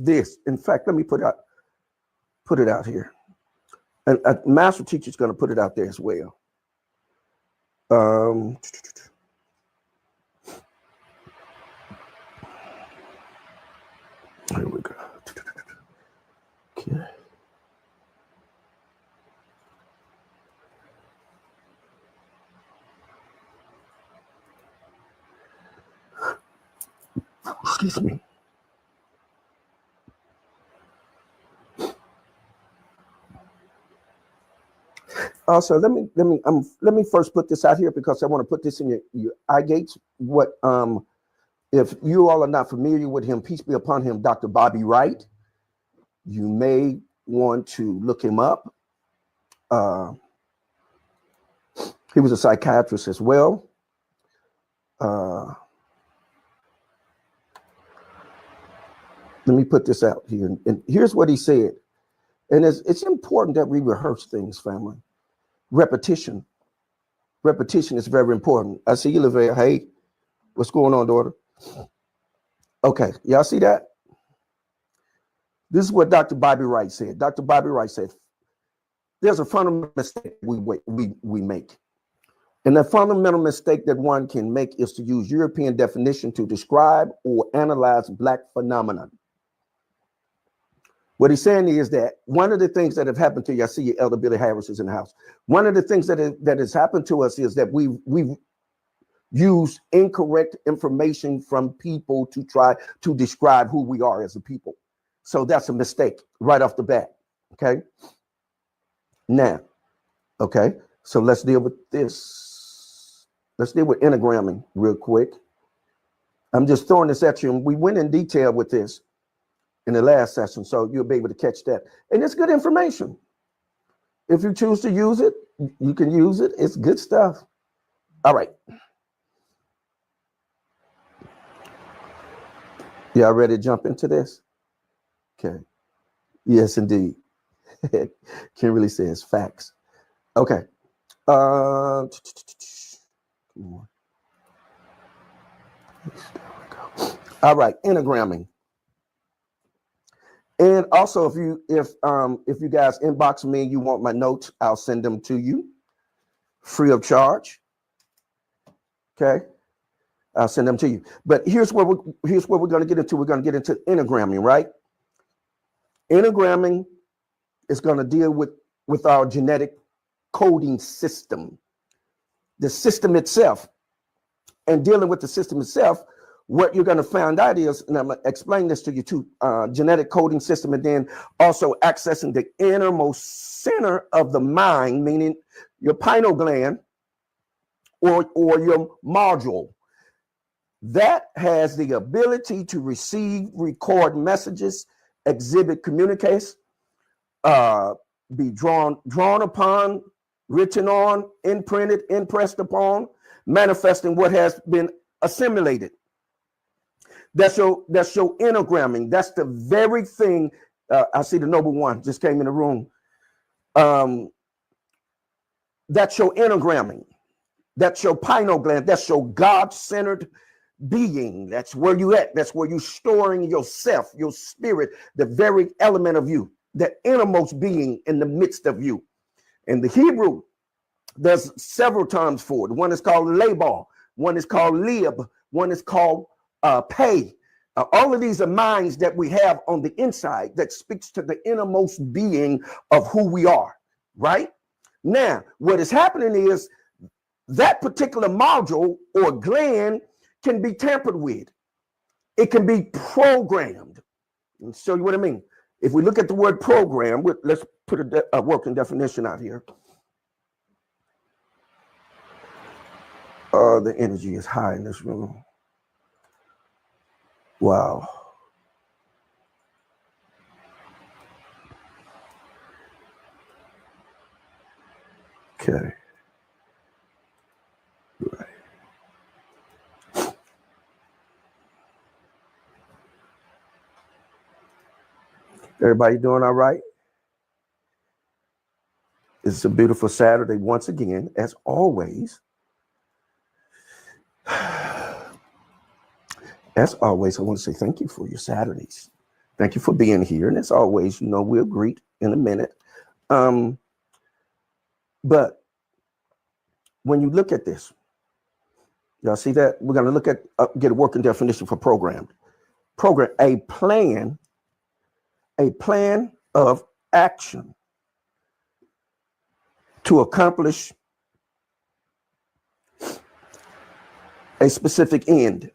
this. In fact, let me put it out here. And a master teacher is going to put it out there as well. Here we go. Okay. Excuse me. Also, let me first put this out here because I want to put this in your eye gates. What if you all are not familiar with him, peace be upon him, Dr. Bobby Wright. You may want to look him up. He was a psychiatrist as well. Let me put this out here. And here's what he said. And it's important that we rehearse things, family. Repetition. Repetition is very important. I see you, Lavelle. Hey, what's going on, daughter? Okay, y'all see that? This is what Dr. Bobby Wright said. Dr. Bobby Wright said, there's a fundamental mistake we make. And the fundamental mistake that one can make is to use European definition to describe or analyze Black phenomenon. What he's saying is that one of the things that have happened to you, I see your Elder Billy Harris is in the house. One of the things that has happened to us is that we've used incorrect information from people to try to describe who we are as a people. So that's a mistake right off the bat. Okay. Now, okay. So let's deal with this. Let's deal with enneagramming real quick. I'm just throwing this at you, and we went in detail with this in the last session, so you'll be able to catch that. And it's good information. If you choose to use it, you can use it. It's good stuff. All right. Y'all ready to jump into this? Okay. Yes, indeed. Kimberly says facts. Okay. Come on. All right, enneagramming. And also, if you guys inbox me, you want my notes, I'll send them to you free of charge. Okay, I'll send them to you. But here's what we're going to get into. We're going to get into enneagramming, right? Enneagramming is going to deal with our genetic coding system, the system itself, and dealing with the system itself. What you're going to find out is, and I'm going to explain this to you too, genetic coding system, and then also accessing the innermost center of the mind, meaning your pineal gland or your module. That has the ability to receive, record messages, exhibit communicates, be drawn upon, written on, imprinted, impressed upon, manifesting what has been assimilated. That's your enneagramming. That's the very thing. I see the noble one just came in the room. That's your enneagramming. That's your pineal gland. That's your God-centered being. That's where you at. That's where you storing yourself, your spirit, the very element of you, the innermost being in the midst of you. In the Hebrew, there's several terms for it. One is called labor. One is called lib. One is called pay. All of these are minds that we have on the inside that speaks to the innermost being of who we are, right? Now, what is happening is that particular module or gland can be tampered with. It can be programmed. I'll show you what I mean. If we look at the word program, let's put a working definition out here. The energy is high in this room. Wow. Okay. Right. Everybody doing all right? It's a beautiful Saturday once again, as always. As always, I want to say thank you for your Saturdays. Thank you for being here. And as always, you know, we'll greet in a minute. But when you look at this, y'all see that? We're going to look at, get a working definition for programmed. Program, a plan of action to accomplish a specific end.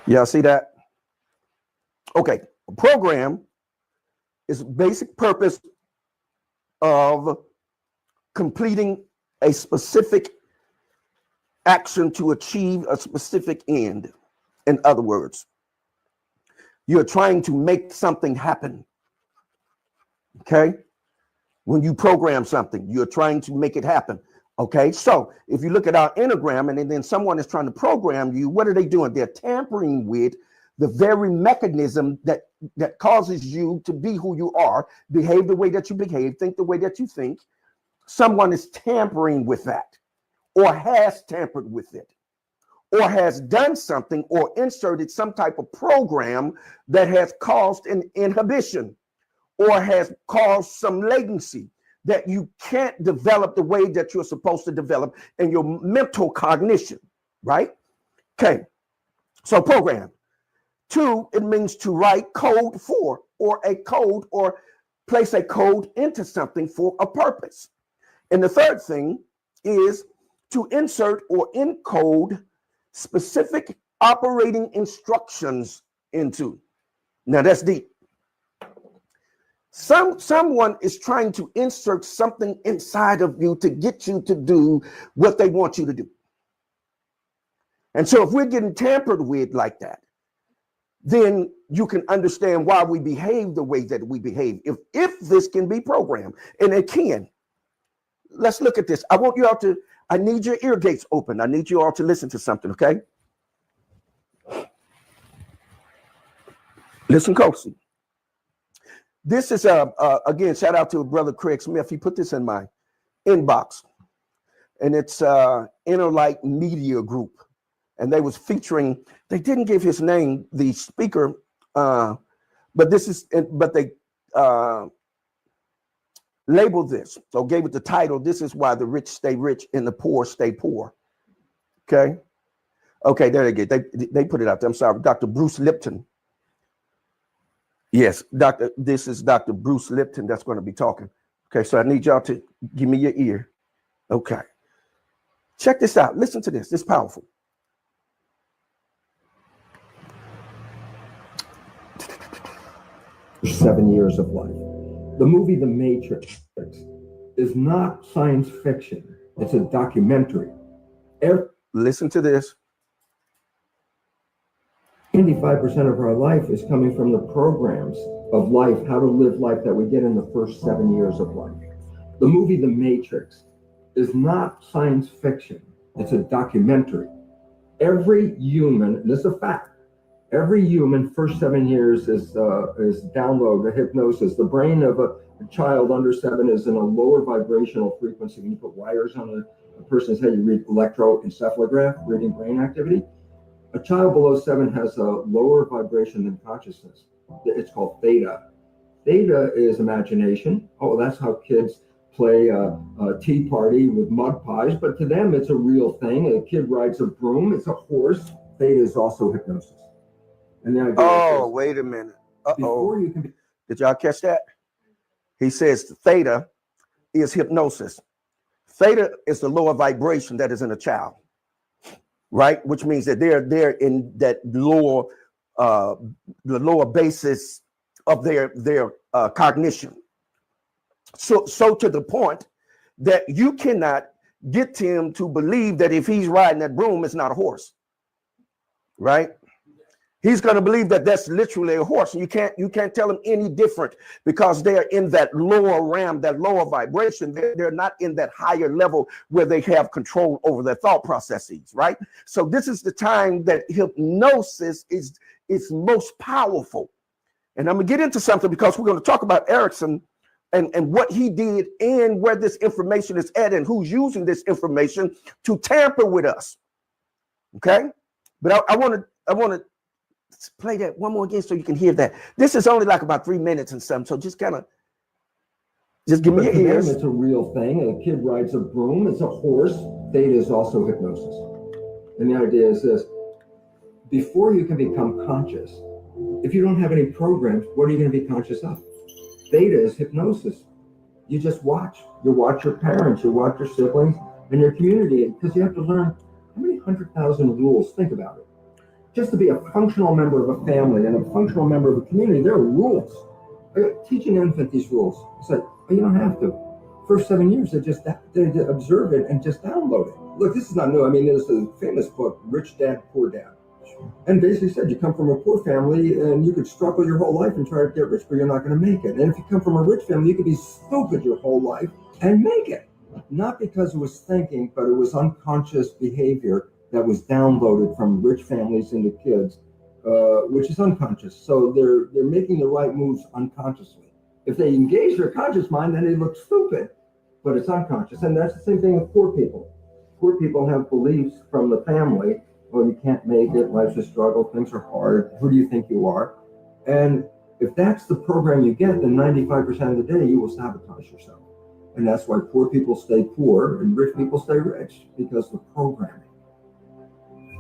Y'all see that? Okay, a program is basic purpose of completing a specific action to achieve a specific end. In other words, you're trying to make something happen. Okay? When you program something, you're trying to make it happen. Okay, so if you look at our enneagram and then someone is trying to program you, what are they doing? They're tampering with the very mechanism that causes you to be who you are, behave the way that you behave, think the way that you think. Someone is tampering with that, or has tampered with it, or has done something or inserted some type of program that has caused an inhibition or has caused some latency that you can't develop the way that you're supposed to develop in your mental cognition, right? Okay, so program. 2, it means to write code for, or a code, or place a code into something for a purpose. And the third thing is to insert or encode specific operating instructions into. Now that's deep. Someone is trying to insert something inside of you to get you to do what they want you to do. And so if we're getting tampered with like that, then you can understand why we behave the way that we behave. If this can be programmed, and it can. Let's look at this. I want you all to, I need your ear gates open. I need you all to listen to something, okay? Listen closely. This is, again, shout out to brother Craig Smith. He put this in my inbox. And it's Inner Light Media Group. And they was featuring, they didn't give his name, the speaker, but this is, but they labeled this, so gave it the title, "This is why the rich stay rich and the poor stay poor." Okay. Okay, there they get, they put it out there. I'm sorry, Dr. Bruce Lipton. Yes, this is Dr. Bruce Lipton that's going to be talking. Okay, so I need y'all to give me your ear. Okay. Check this out. Listen to this. It's powerful. For 7 years of life. The movie The Matrix is not science fiction. It's a documentary. Listen to this. 95% of our life is coming from the programs of life, how to live life that we get in the first 7 years of life. The movie The Matrix is not science fiction. It's a documentary. Every human, and this is a fact, every human first 7 years is download the hypnosis. The brain of a child under 7 is in a lower vibrational frequency. When you put wires on a person's head, you read electroencephalograph, reading brain activity. A child below 7 has a lower vibration than consciousness. It's called theta. Theta is imagination. Oh, that's how kids play a tea party with mud pies, but to them it's a real thing. A kid rides a broom, it's a horse. Theta is also hypnosis. And then Wait a minute. Before you can Did y'all catch that? He says theta is hypnosis. Theta is the lower vibration that is in a child, right? Which means that they're in that lower, the lower basis of their cognition. So to the point that you cannot get him to believe that if he's riding that broom, it's not a horse, right? He's going to believe that that's literally a horse. And you can't tell him any different because they're in that lower realm, that lower vibration. They're not in that higher level where they have control over their thought processes, right? So this is the time that hypnosis is most powerful. And I'm going to get into something because we're going to talk about Erickson and what he did and where this information is at and who's using this information to tamper with us. Okay. But I want to play that one more again so you can hear that. This is only like about 3 minutes and something. So just kind of, just give me But your to them, ears. it's a real thing. A kid rides a broom. It's a horse. Theta is also hypnosis. And the idea is this: before you can become conscious, if you don't have any programs, what are you going to be conscious of? Theta is hypnosis. You just watch. You watch your parents, you watch your siblings, and your community, because you have to learn how many 100,000 rules. Think about it. Just to be a functional member of a family and a functional member of a community, there are rules. Teach an infant these rules. It's like, oh, you don't have to. First 7 years, they observe it and just download it. Look, this is not new. I mean, there's a famous book, Rich Dad, Poor Dad. And basically said you come from a poor family and you could struggle your whole life and try to get rich, but you're not going to make it. And if you come from a rich family, you could be stupid your whole life and make it. Not because it was thinking, but it was unconscious behavior that was downloaded from rich families into kids, which is unconscious. So they're making the right moves unconsciously. If they engage their conscious mind, then they look stupid, but it's unconscious. And that's the same thing with poor people. Poor people have beliefs from the family. Well, you can't make it, life's a struggle, things are hard, who do you think you are? And if that's the program you get, then 95% of the day you will sabotage yourself. And that's why poor people stay poor and rich people stay rich, because the programming.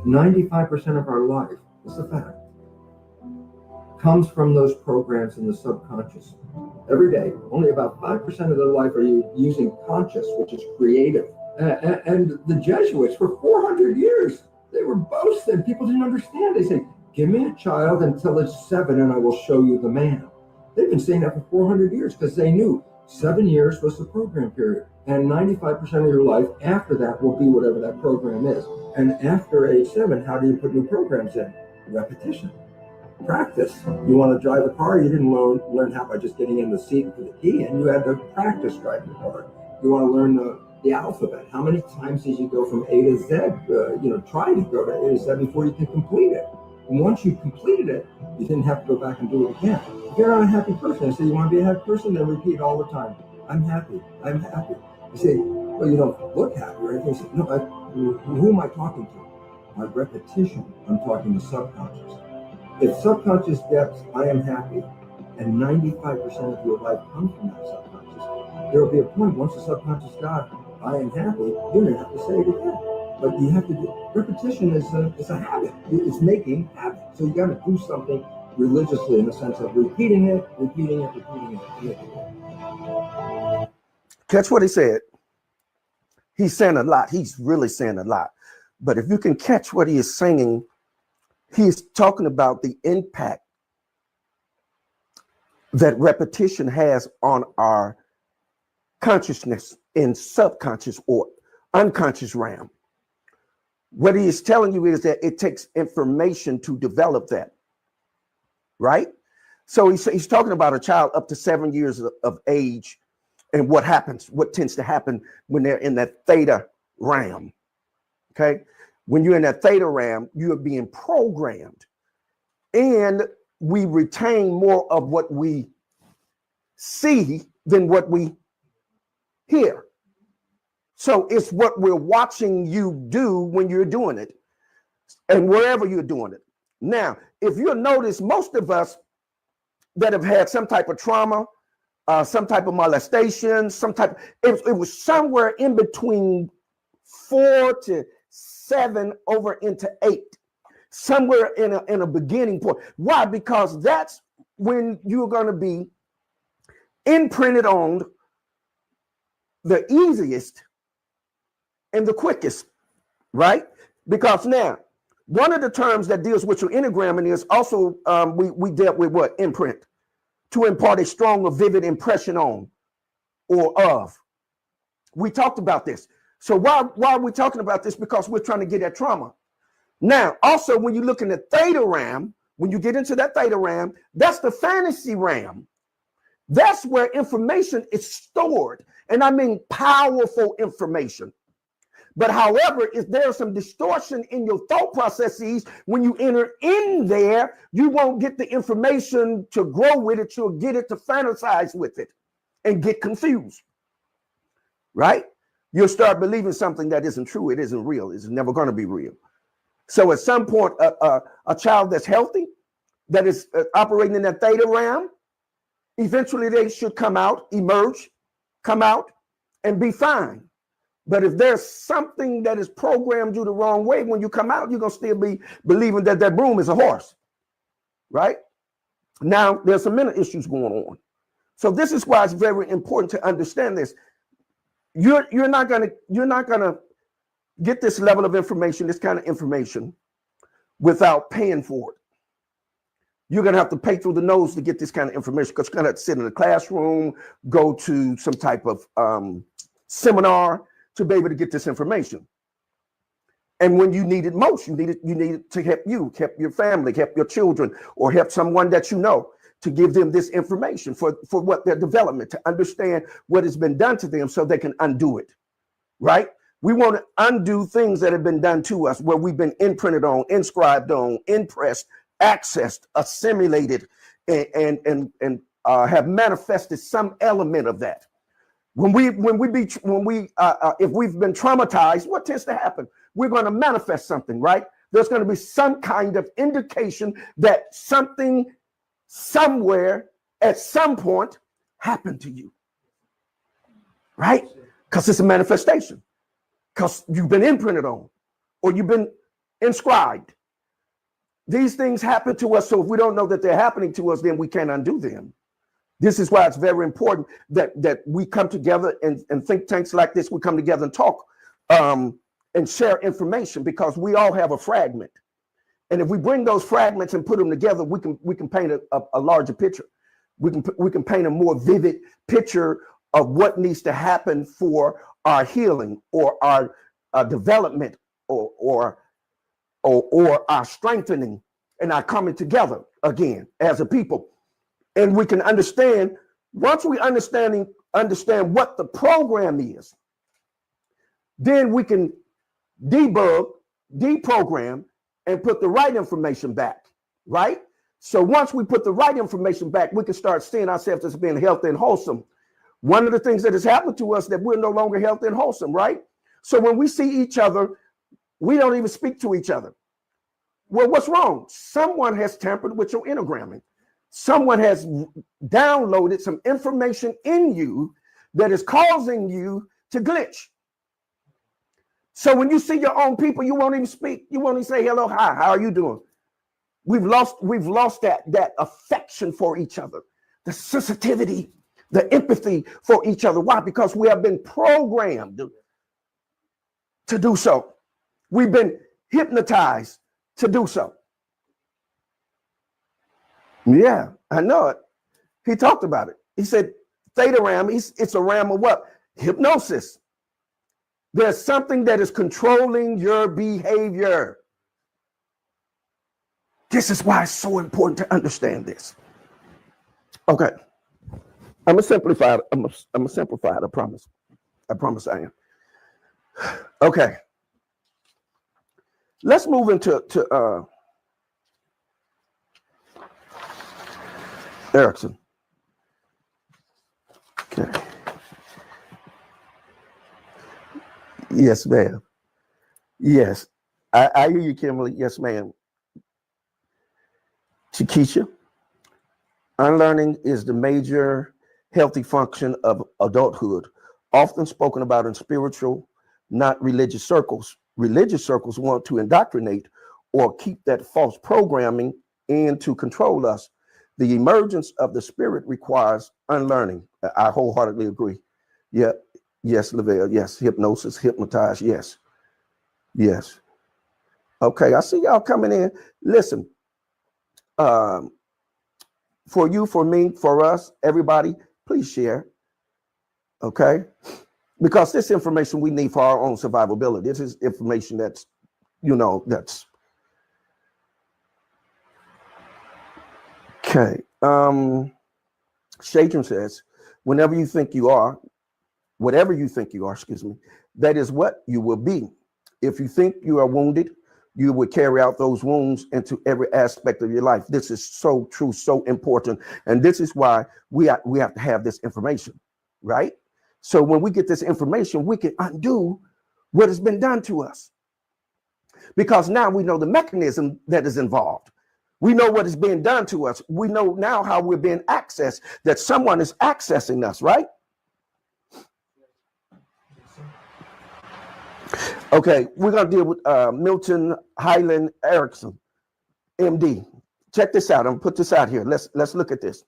95% of our life, it's a fact, comes from those programs in the subconscious. Every day, only about 5% of their life are you using conscious, which is creative. And the Jesuits, for 400 years, they were boasting. People didn't understand. They say, give me a child until it's 7 and I will show you the man. They've been saying that for 400 years because they knew 7 years was the program period. And 95% of your life after that will be whatever that program is. And after age 7, how do you put new programs in? Repetition. Practice. You want to drive a car, you didn't learn how by just getting in the seat and put the key in. You had to practice driving the car. You want to learn the alphabet. How many times did you go from A to Z? Try to go to A to Z before you can complete it. And once you completed it, you didn't have to go back and do it again. If you're not a happy person, I say, you want to be a happy person? Then repeat all the time. I'm happy. I'm happy. You say, well, you don't look happy or anything. Say, no, who am I talking to? By repetition, I'm talking to subconscious. If subconscious gets, I am happy, and 95% of your life comes from that subconscious, there will be a point once the subconscious got, I am happy, you're going to have to say it again. But you have to do, repetition is a habit. It's making habit. So you got to do something religiously in the sense of repeating it. Catch what he said. He's saying a lot. He's really saying a lot. But if you can catch what he is saying, he's talking about the impact that repetition has on our consciousness in subconscious or unconscious realm. What he is telling you is that it takes information to develop that, right? So he's talking about a child up to 7 years of age and what happens, what tends to happen when they're in that theta realm, okay? When you're in that theta realm, you are being programmed, and we retain more of what we see than what we hear. So it's what we're watching you do when you're doing it and wherever you're doing it. Now, if you'll notice, most of us that have had some type of trauma, some type of molestation, it was somewhere in between 4 to 7 over into 8, somewhere in a beginning point. Why? Because that's when you're going to be imprinted on the easiest and the quickest, right? Because now, one of the terms that deals with your enneagram is also, we dealt with what? Imprint, to impart a strong or vivid impression on or of. We talked about this. So why are we talking about this? Because we're trying to get at trauma. Now, also, when you look in the theta realm, when you get into that theta realm, that's the fantasy realm. That's where information is stored. And I mean powerful information. But however, if there's some distortion in your thought processes, when you enter in there, you won't get the information to grow with it. You'll get it to fantasize with it and get confused, right? You'll start believing something that isn't true. It isn't real. It's never going to be real. So at some point, a child that's healthy that is operating in that theta realm, eventually they should come out, emerge, come out, and be fine. But if there's something that is programmed you the wrong way, when you come out, you're going to still be believing that that broom is a horse, right? Now, there's some mental issues going on. So this is why it's very important to understand this. You're not gonna get this level of information, this kind of information, without paying for it. You're gonna have to pay through the nose to get this kind of information, because you're gonna have to sit in a classroom, go to some type of seminar to be able to get this information. And when you need it most, you need it to help you, help your family, help your children, or help someone that you know, to give them this information for what their development, to understand what has been done to them so they can undo it, right? We want to undo things that have been done to us, where we've been imprinted on, inscribed on, impressed, accessed, assimilated, and have manifested some element of that. If we've been traumatized, what tends to happen? We're going to manifest something, right? There's going to be some kind of indication that something somewhere at some point happened to you, right? Because it's a manifestation, because you've been imprinted on, or you've been inscribed. These things happen to us, so if we don't know that they're happening to us, then we can't undo them. This is why it's very important that we come together, and think tanks like this, we come together and talk and share information, because we all have a fragment. And if we bring those fragments and put them together, we can paint a larger picture. We can paint a more vivid picture of what needs to happen for our healing, or our development, or our strengthening, and our coming together again as a people. And we can understand, once we understand what the program is, then we can debug, deprogram, and put the right information back, right? So once we put the right information back, we can start seeing ourselves as being healthy and wholesome. One of the things that has happened to us, that we're no longer healthy and wholesome, right? So when we see each other, we don't even speak to each other. Well, what's wrong? Someone has tampered with your enneagramming. Someone has downloaded some information in you that is causing you to glitch. So when you see your own people, you won't even speak. You won't even say hello, hi, how are you doing? We've lost that affection for each other, the sensitivity, the empathy for each other. Why? Because we have been programmed to do so. We've been hypnotized to do so. Yeah, I know it. He talked about it. He said, theta ram, it's a ram of what? Hypnosis. There's something that is controlling your behavior. This is why it's so important to understand this. Okay. I'm gonna simplify it. I'm gonna simplify it, I promise. I promise I am. Okay. Let's move into Erickson. Okay. Yes, ma'am. Yes. I hear you, Kimberly. Yes, ma'am. Chiquisha, unlearning is the major healthy function of adulthood, often spoken about in spiritual, not religious circles. Religious circles want to indoctrinate or keep that false programming in to control us. The emergence of the spirit requires unlearning. I wholeheartedly agree. Yeah. Yes, Lavelle. Yes. Hypnosis, hypnotize. Yes. Yes. Okay. I see y'all coming in. Listen, for you, for me, for us, everybody, please share. Okay. Because this information we need for our own survivability. This is information that's, that's okay. Shadron says, whatever you think you are, that is what you will be. If you think you are wounded, you will carry out those wounds into every aspect of your life. This is so true, so important. And this is why we have to have this information, right? So when we get this information, we can undo what has been done to us. Because now we know the mechanism that is involved. We know what is being done to us. We know now how we're being accessed, that someone is accessing us, right? Okay, we're going to deal with Milton Highland Erickson, MD. Check this out. I'm going to put this out here. Let's look at this.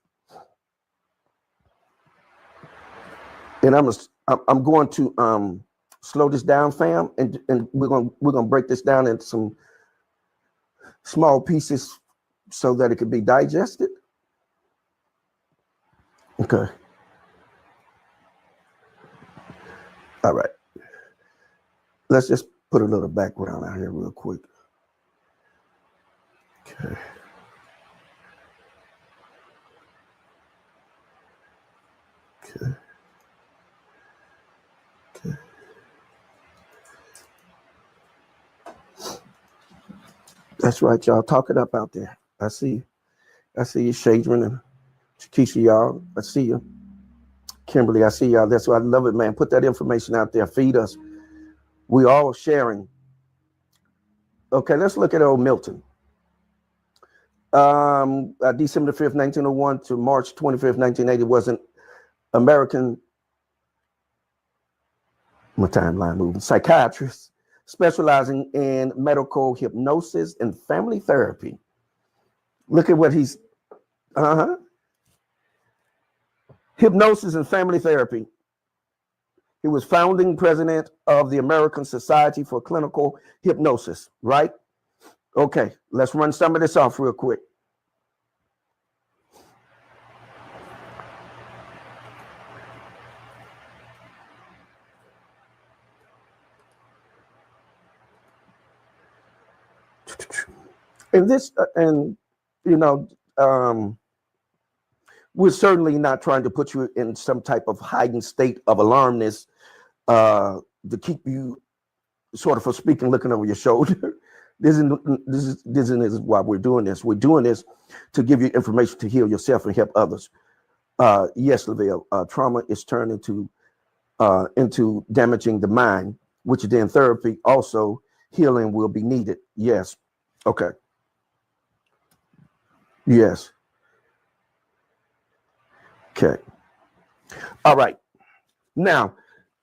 And I'm going to slow this down, fam, and we're gonna break this down into some small pieces so that it can be digested. Okay. All right. Let's just put a little background out here real quick. Okay. Okay. Okay. That's right, y'all. Talk it up out there. I see you. I see you, Shadron and Keisha, y'all. I see you. Kimberly, I see y'all. That's why I love it, man. Put that information out there. Feed us. We all sharing. Okay, let's look at old Milton. December 5th, 1901 to March 25th, 1980 was an American, my timeline moving, psychiatrist specializing in medical hypnosis and family therapy. Look at what he's, hypnosis and family therapy. He was founding president of the American Society for Clinical Hypnosis, right? Okay, let's run some of this off real quick. And this, we're certainly not trying to put you in some type of heightened state of alarmness to keep you sort of for speaking, looking over your shoulder. This is why we're doing this. We're doing this to give you information to heal yourself and help others. Yes, Lavelle, trauma is turned into damaging the mind, which then therapy also healing will be needed. Yes. Okay. Yes. Okay. All right. Now,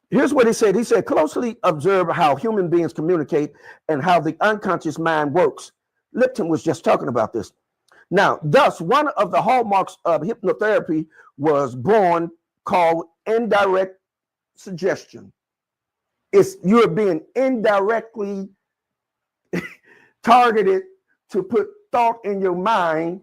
here's what he said. He said, closely observe how human beings communicate and how the unconscious mind works. Lipton was just talking about this. Now, thus, one of the hallmarks of hypnotherapy was born called indirect suggestion. It's you're being indirectly targeted to put thought in your mind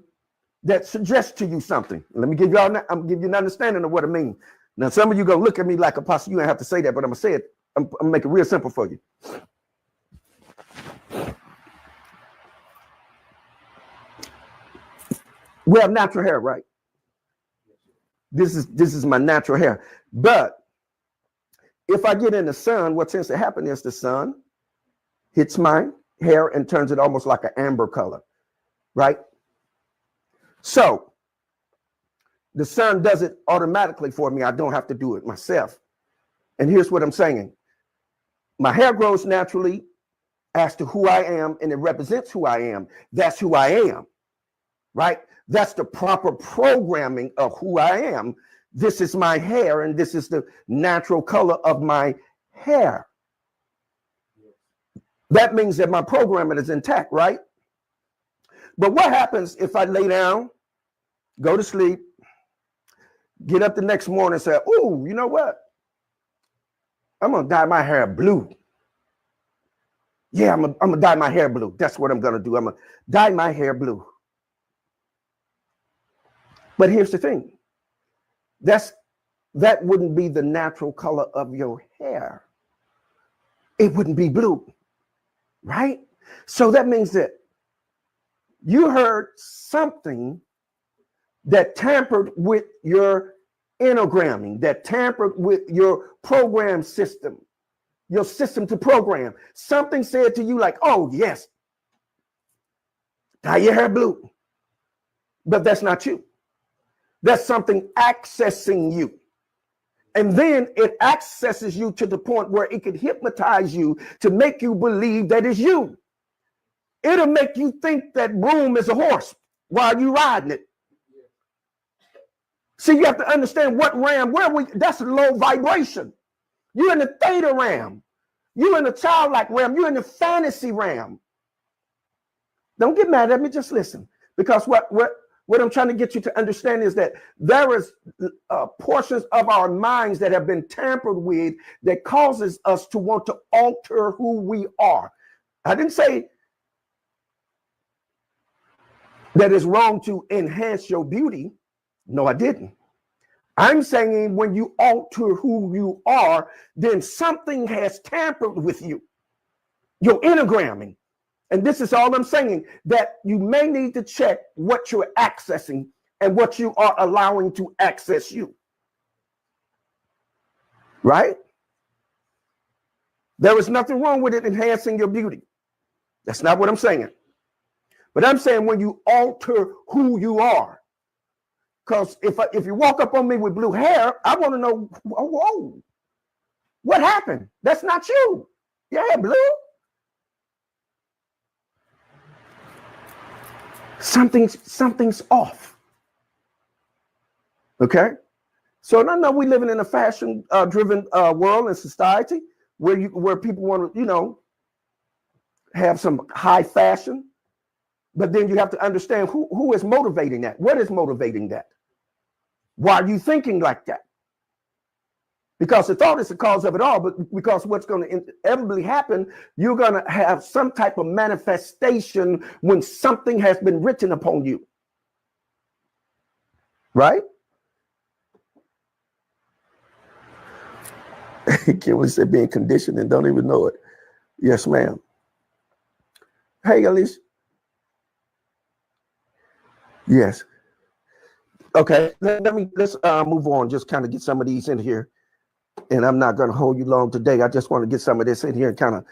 that suggests to you something. Let me give y'all, I'm give you an understanding of what I mean. Now, some of you gonna look at me like Apostle, you ain't have to say that, but I'm gonna say it. I'm gonna make it real simple for you. We have natural hair, right? This is my natural hair. But if I get in the sun, what tends to happen is the sun hits my hair and turns it almost like an amber color, right? So the sun does it automatically for me. I don't have to do it myself. And here's what I'm saying. My hair grows naturally as to who I am, and it represents who I am. That's who I am, right? That's the proper programming of who I am. This is my hair, and this is the natural color of my hair. That means that my programming is intact, right? But what happens if I lay down, go to sleep, get up the next morning and say, oh, you know what? I'm going to dye my hair blue. Yeah, I'm going to dye my hair blue. That's what I'm going to do. I'm going to dye my hair blue. But here's the thing. That wouldn't be the natural color of your hair. It wouldn't be blue, right? So that means that you heard something that tampered with your enneagramming, that tampered with your program system, your system to program. Something said to you like, oh, yes, dye your hair blue. But that's not you. That's something accessing you. And then it accesses you to the point where it can hypnotize you to make you believe that it's you. It'll make you think that broom is a horse while you riding it. See, you have to understand what realm, that's low vibration. You're in the theta realm. You're in the childlike realm. You're in the fantasy realm. Don't get mad at me, just listen. Because what I'm trying to get you to understand is that there is portions of our minds that have been tampered with that causes us to want to alter who we are. I didn't say that it's wrong to enhance your beauty. No, I didn't. I'm saying when you alter who you are, then something has tampered with you. You're integramming. And this is all I'm saying, that you may need to check what you're accessing and what you are allowing to access you. Right? There is nothing wrong with it enhancing your beauty. That's not what I'm saying. But I'm saying when you alter who you are. Because if you walk up on me with blue hair, I want to know, whoa, what happened? That's not you. Yeah, blue. Something's off. Okay? So I know we're living in a fashion driven world and society where people want to, have some high fashion. But then you have to understand who is motivating that. What is motivating that? Why are you thinking like that? Because the thought is the cause of it all, but because what's going to inevitably happen, you're going to have some type of manifestation when something has been written upon you. Right? Kimberly said being conditioned and don't even know it. Yes, ma'am. Hey, Alicia. Yes. Okay, let's move on. Just kind of get some of these in here, and I'm not going to hold you long today. I just want to get some of this in here and kind of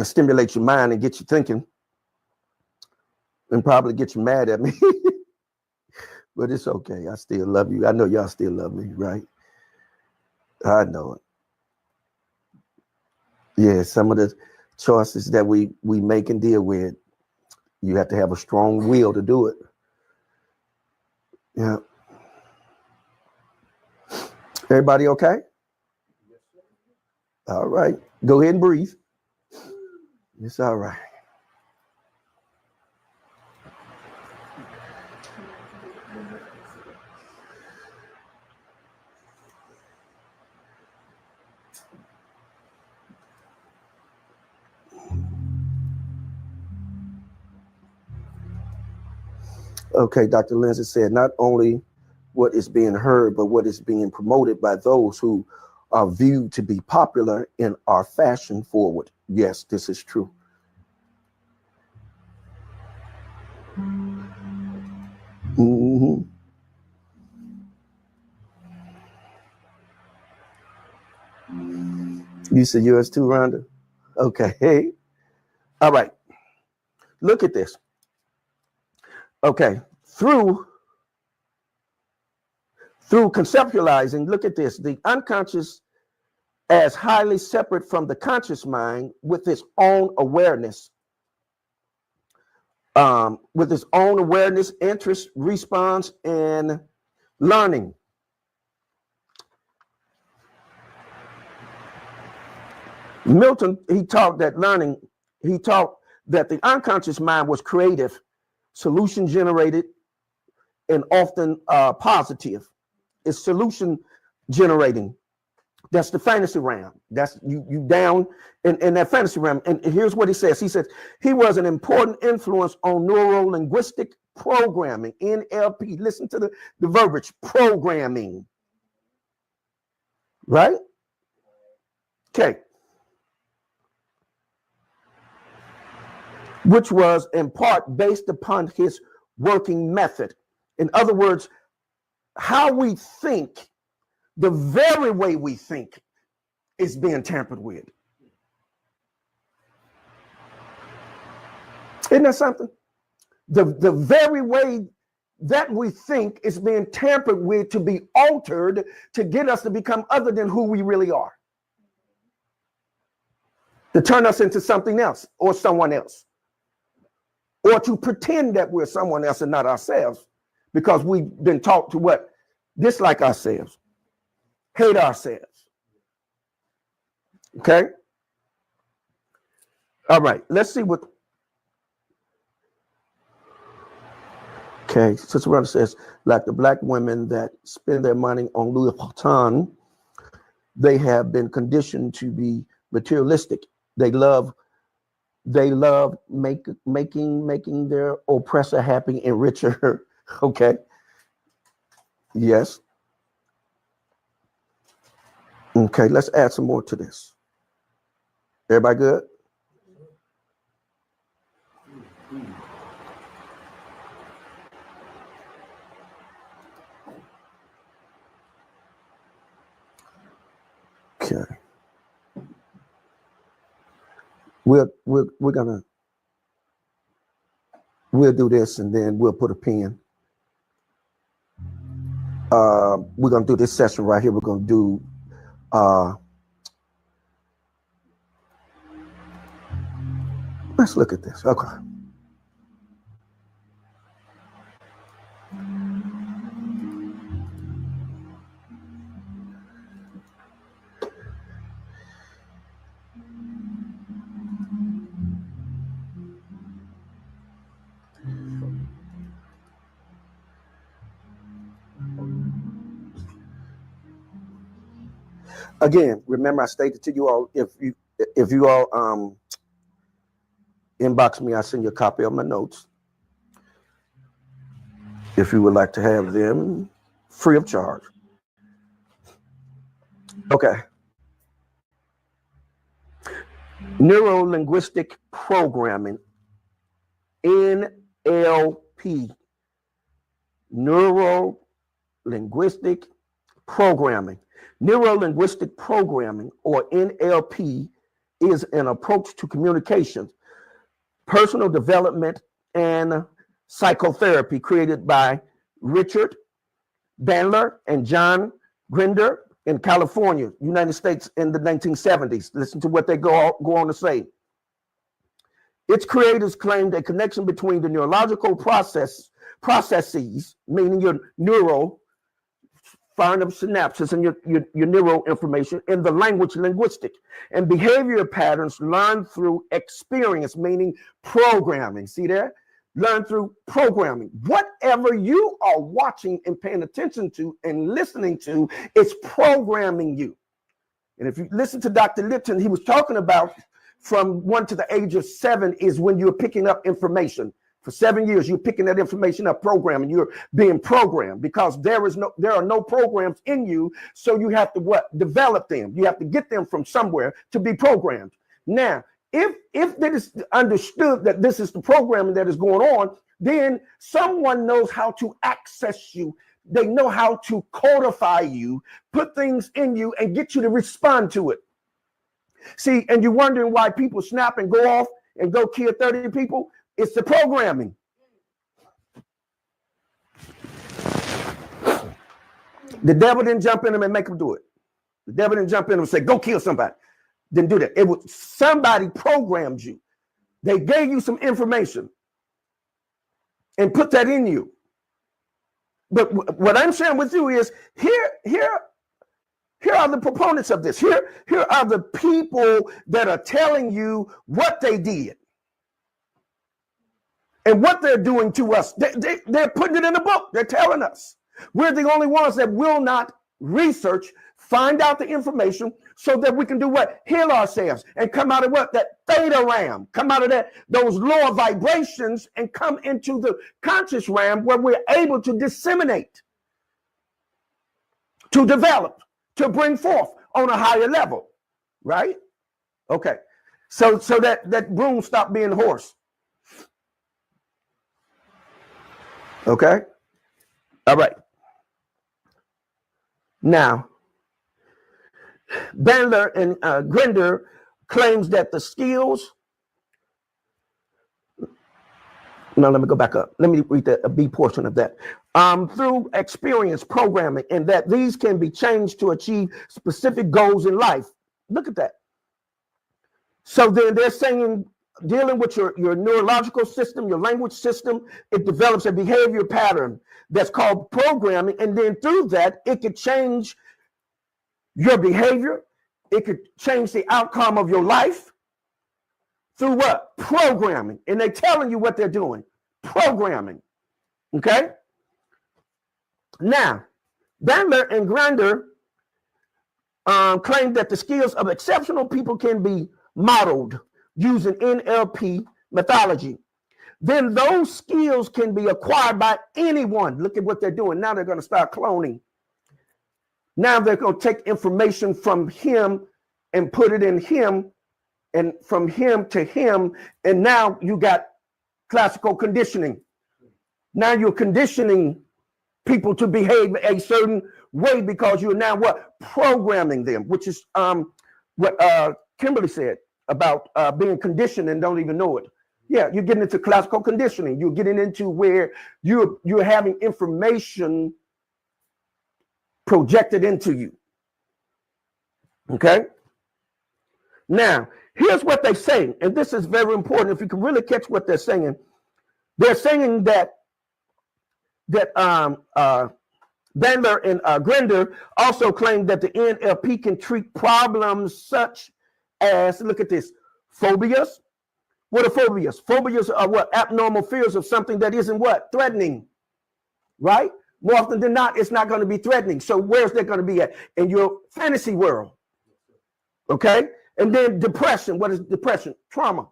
stimulate your mind and get you thinking, and probably get you mad at me. But it's okay. I still love you. I know y'all still love me, right? I know it. Yeah, some of the choices that we make and deal with, you have to have a strong will to do it. Yeah. Everybody okay? All right. Go ahead and breathe. It's all right. Okay, Dr. Lindsay said, not only what is being heard, but what is being promoted by those who are viewed to be popular and are fashion forward. Yes, this is true. Mm-hmm. You said yours too, Rhonda? Okay. Hey. All right. Look at this. Okay. Through conceptualizing, look at this, the unconscious as highly separate from the conscious mind with its own awareness, interest, response, and learning. Milton, he taught that the unconscious mind was creative, solution generated, and often positive. It's solution generating. That's the fantasy realm. That's you down in that fantasy realm. And here's what he says. He says he was an important influence on neuro-linguistic programming, NLP. Listen to the verbiage, programming. Right? Okay. Which was in part based upon his working method. In other words, how we think, the very way we think, is being tampered with. Isn't that something? The very way that we think is being tampered with to be altered to get us to become other than who we really are. To turn us into something else or someone else. or to pretend that we're someone else and not ourselves, because we've been taught to what? Dislike ourselves, hate ourselves. Okay? All right, let's see what. Okay, Sister Rhonda says, like the black women that spend their money on Louis Vuitton, they have been conditioned to be materialistic. They love making their oppressor happy and richer. Okay. Yes. Okay, let's add some more to this. Everybody good? Okay. We'll do this and then we'll put a pin. We're gonna do this session right here. We're gonna do let's look at this. Okay. Again, remember I stated to you all, if you all inbox me, I send you a copy of my notes. If you would like to have them free of charge. Okay. Neuro-linguistic programming, NLP. Neuro-linguistic programming. Neuro-linguistic programming, or NLP, is an approach to communication, personal development, and psychotherapy created by Richard Bandler and John Grinder in California, United States, in the 1970s. Listen to what they go on to say. Its creators claimed a connection between the neurological processes, meaning your neural, firing up synapses and your neural information, in the language linguistic, and behavior patterns learned through experience, meaning programming. See there? Learn through programming. Whatever you are watching and paying attention to and listening to is programming you. And if you listen to Dr. Lipton, he was talking about from 1 to the age of 7 is when you're picking up information. For 7 years, you're picking that information up, programming. You're being programmed because there are no programs in you. So you have to develop them. You have to get them from somewhere to be programmed. Now, if it is understood that this is the programming that is going on, then someone knows how to access you. They know how to codify you, put things in you, and get you to respond to it. See, and you're wondering why people snap and go off and go kill 30 people. It's the programming. The devil didn't jump in them and make them do it. The devil didn't jump in and say, go kill somebody. Didn't do that. It was somebody programmed you. They gave you some information and put that in you. But what I'm sharing with you is here are the proponents of this. Here are the people that are telling you what they did and what they're doing to us. They're putting it in a book. They're telling us. We're the only ones that will not research, find out the information so that we can do what? Heal ourselves and come out of what? That theta realm. Come out of those lower vibrations and come into the conscious realm where we're able to disseminate, to develop, to bring forth on a higher level, right? Okay. So that broom stopped being a horse. Okay. All right. Now, Bandler and Grinder claims that the skills. Now let me go back up. Let me read a B portion of that. Through experience programming, and that these can be changed to achieve specific goals in life. Look at that. So then they're saying dealing with your neurological system, your language system. It develops a behavior pattern that's called programming. And then through that, it could change your behavior. It could change the outcome of your life through what? Programming. And they're telling you what they're doing. Programming. Okay? Now, Bandler and Grinder claim that the skills of exceptional people can be modeled using NLP methodology. Then those skills can be acquired by anyone. Look at what they're doing. Now they're going to start cloning. Now they're going to take information from him and put it in him, and from him to him. And now you got classical conditioning. Now you're conditioning people to behave a certain way because you're now what? Programming them, which is what Kimberly said about being conditioned and don't even know it. Yeah, you're getting into classical conditioning. You're getting into where you're having information projected into you. Okay? Now, here's what they say, and this is very important. If you can really catch what they're saying that Bandler and Grinder also claim that the NLP can treat problems such as, look at this, phobias. What are phobias? Phobias are what? Abnormal fears of something that isn't what? Threatening, right? More often than not, it's not going to be threatening. So where's that going to be at? In your fantasy world, okay? And then depression. What is depression? Trauma.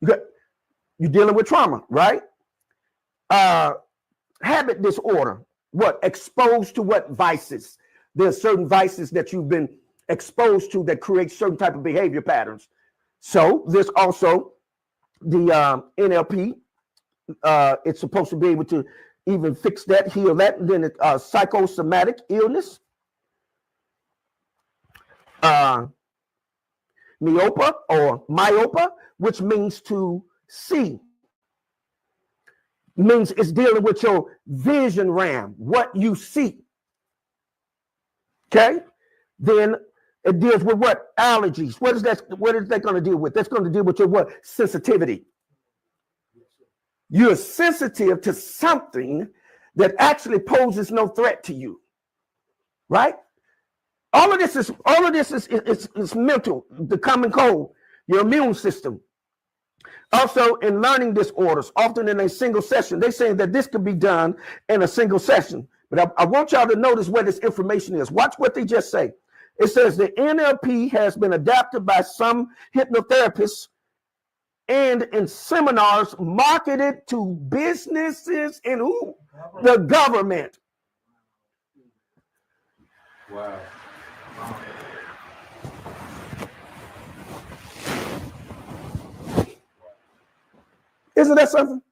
You're dealing with trauma, right? Habit disorder. What? Exposed to what? Vices. There's certain vices that you've been exposed to that create certain type of behavior patterns. So there's also the NLP. It's supposed to be able to even fix that, heal that. And then psychosomatic illness. Myopa, which means to see. Means it's dealing with your vision RAM, what you see. Okay? Then it deals with what? Allergies. What is that going to deal with? That's going to deal with your what? Sensitivity. You're sensitive to something that actually poses no threat to you. Right? All of this is mental, the common cold, your immune system. Also, in learning disorders, often in a single session, they're saying that this could be done in a single session. But I want y'all to notice where this information is. Watch what they just say. It says the NLP has been adapted by some hypnotherapists and in seminars marketed to businesses and who? The government. Wow. Isn't that something?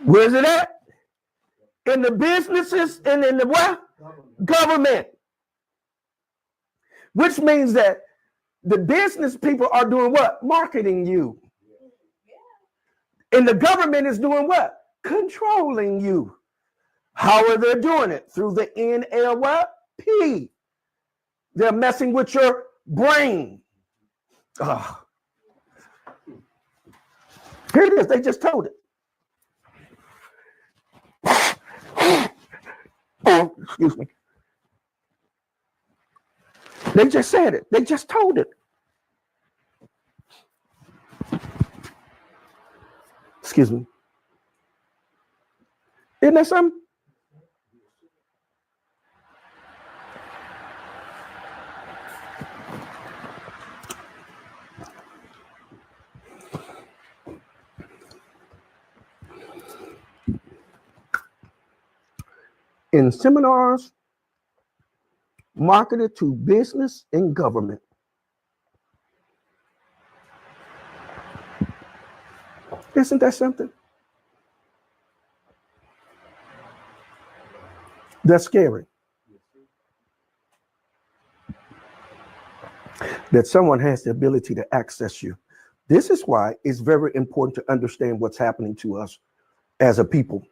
Where's it at? In the businesses and in the what? Government. Which means that the business people are doing what? Marketing you. And the government is doing what? Controlling you. How are they doing it? Through the NLP. They're messing with your brain. Oh. Here it is. They just told it. Oh, excuse me. They just said it. They just told it. Excuse me. Isn't that something? In seminars marketed to business and government. Isn't that something? That's scary. That someone has the ability to access you. This is why it's very important to understand what's happening to us as a people.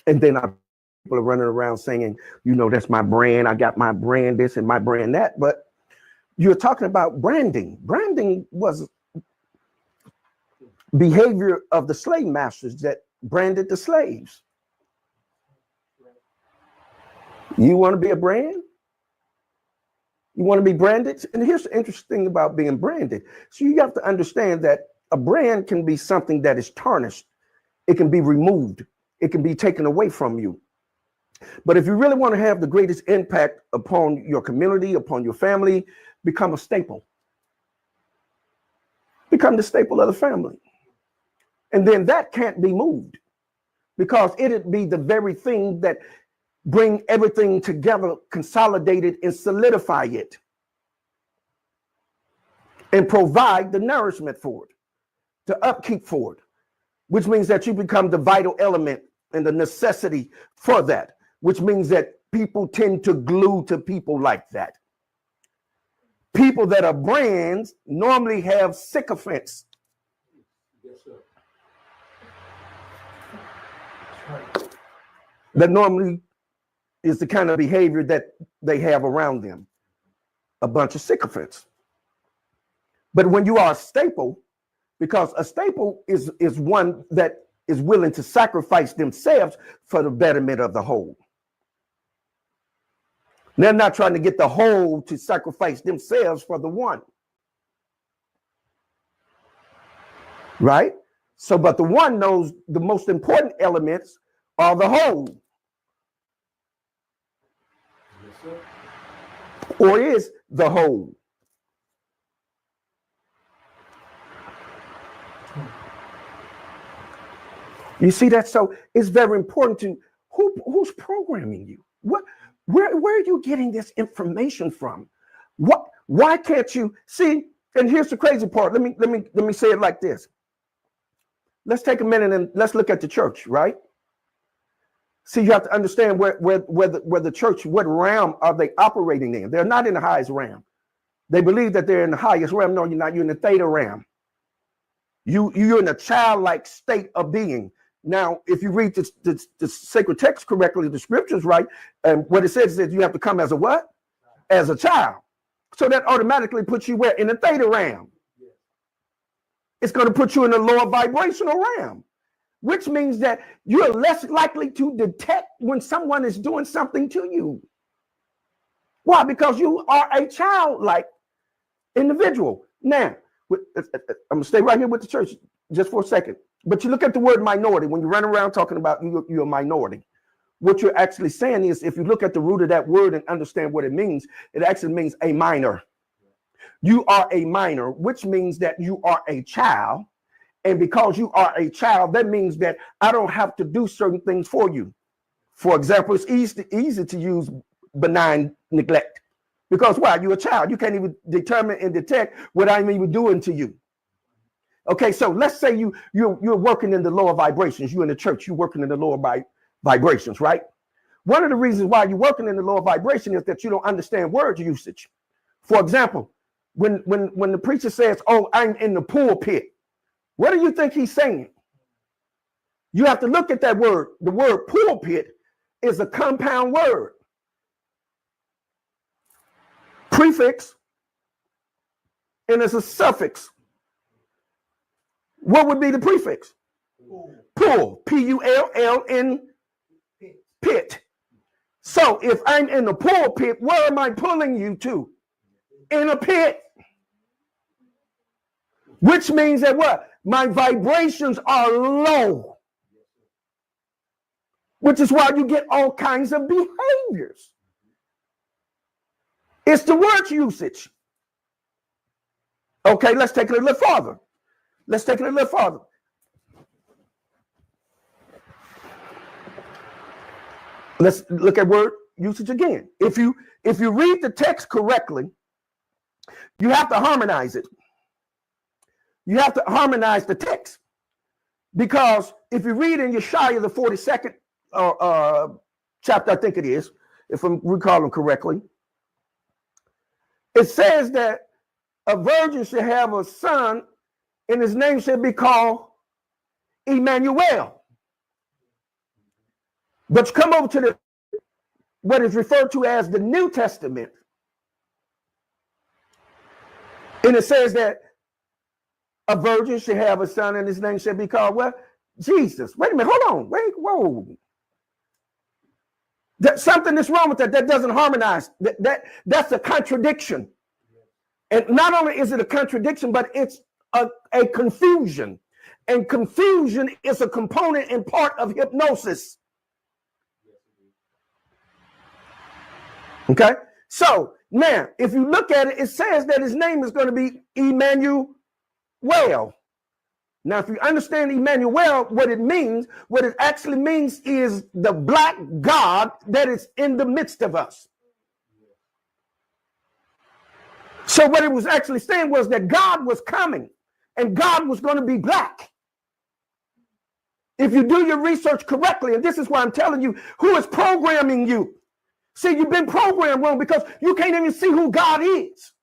And then our people are running around saying, you know, that's my brand. I got my brand this and my brand that. But You're talking about branding. Branding was behavior of the slave masters that branded the slaves. You want to be a brand? You want to be branded? And here's the interesting thing about being branded. So you have to understand that a brand can be something that is tarnished. It can be removed. It can be taken away from you. But if you really want to have the greatest impact upon your community, upon your family, become a staple. Become the staple of the family. And then that can't be moved, because it'd be the very thing that bring everything together, consolidate it, and solidify it, and provide the nourishment for it, the upkeep for it, which means that you become the vital element and the necessity for that, which means that people tend to glue to people like that. People that are brands normally have sycophants. Yes, sir. That normally is the kind of behavior that they have around them. A bunch of sycophants. But when you are a staple, because a staple is one that is willing to sacrifice themselves for the betterment of the whole. They're not trying to get the whole to sacrifice themselves for the one. Right? So, but the one knows the most important elements are the whole. Yes, sir. Or is the whole. You see that? So it's very important to who's programming you? Where are you getting this information from? Why can't you see? And here's the crazy part. Let me say it like this. Let's take a minute and let's look at the church, right? See, you have to understand where the church, what realm are they operating in? They're not in the highest realm. They believe that they're in the highest realm. No, you're not. You're in the theta realm. You're in a childlike state of being. Now, if you read the sacred text correctly, the scriptures, right, and what it says is you have to come as a what? As a child. So that automatically puts you where? In the theta realm. It's going to put you in a lower vibrational realm, which means that you're less likely to detect when someone is doing something to you. Why? Because you are a childlike individual. Now, I'm going to stay right here with the church just for a second. But you look at the word minority. When you run around talking about you're a minority, what you're actually saying is, if you look at the root of that word and understand what it actually means a minor. You are a minor, which means that you are a child. And because you are a child, that means that I don't have to do certain things for you. For example, it's easy to use benign neglect. Because why? You're a child. You can't even determine and detect what I'm even doing to you. Okay, so let's say you're working in the lower vibrations. You're in the church. You're working in the lower vibrations, right? One of the reasons why you're working in the lower vibration is that you don't understand word usage. For example, when the preacher says, "Oh, I'm in the pulpit," what do you think he's saying? You have to look at that word. The word pulpit is a compound word. Prefix, and it's a suffix. What would be the prefix? Pull, P-U-L-L-N, pit. So if I'm in the pulpit, where am I pulling you to? In a pit. Which means that what? My vibrations are low. Which is why you get all kinds of behaviors. It's the word usage. Okay, let's take it a little farther. Let's take it a little farther. Let's look at word usage again. If you read the text correctly, you have to harmonize it. You have to harmonize the text. Because if you read in Yeshaya, the 42nd chapter, I think it is, if I'm recalling correctly, it says that a virgin should have a son, and his name should be called Emmanuel. But you come over to what is referred to as the New Testament. And it says that a virgin should have a son, and his name should be called what? Jesus. Wait a minute. Hold on. Wait. Whoa. Something is wrong with that. That doesn't harmonize. That's a contradiction. And not only is it a contradiction, but it's a confusion. And confusion is a component and part of hypnosis. Okay? So now, if you look at it, it says that his name is going to be Emmanuel. Now, if you understand Emmanuel, what it actually means is the black God that is in the midst of us. So what it was actually saying was that God was coming and God was going to be black. If you do your research correctly, and this is why I'm telling you, who is programming you? See, you've been programmed wrong because you can't even see who God is.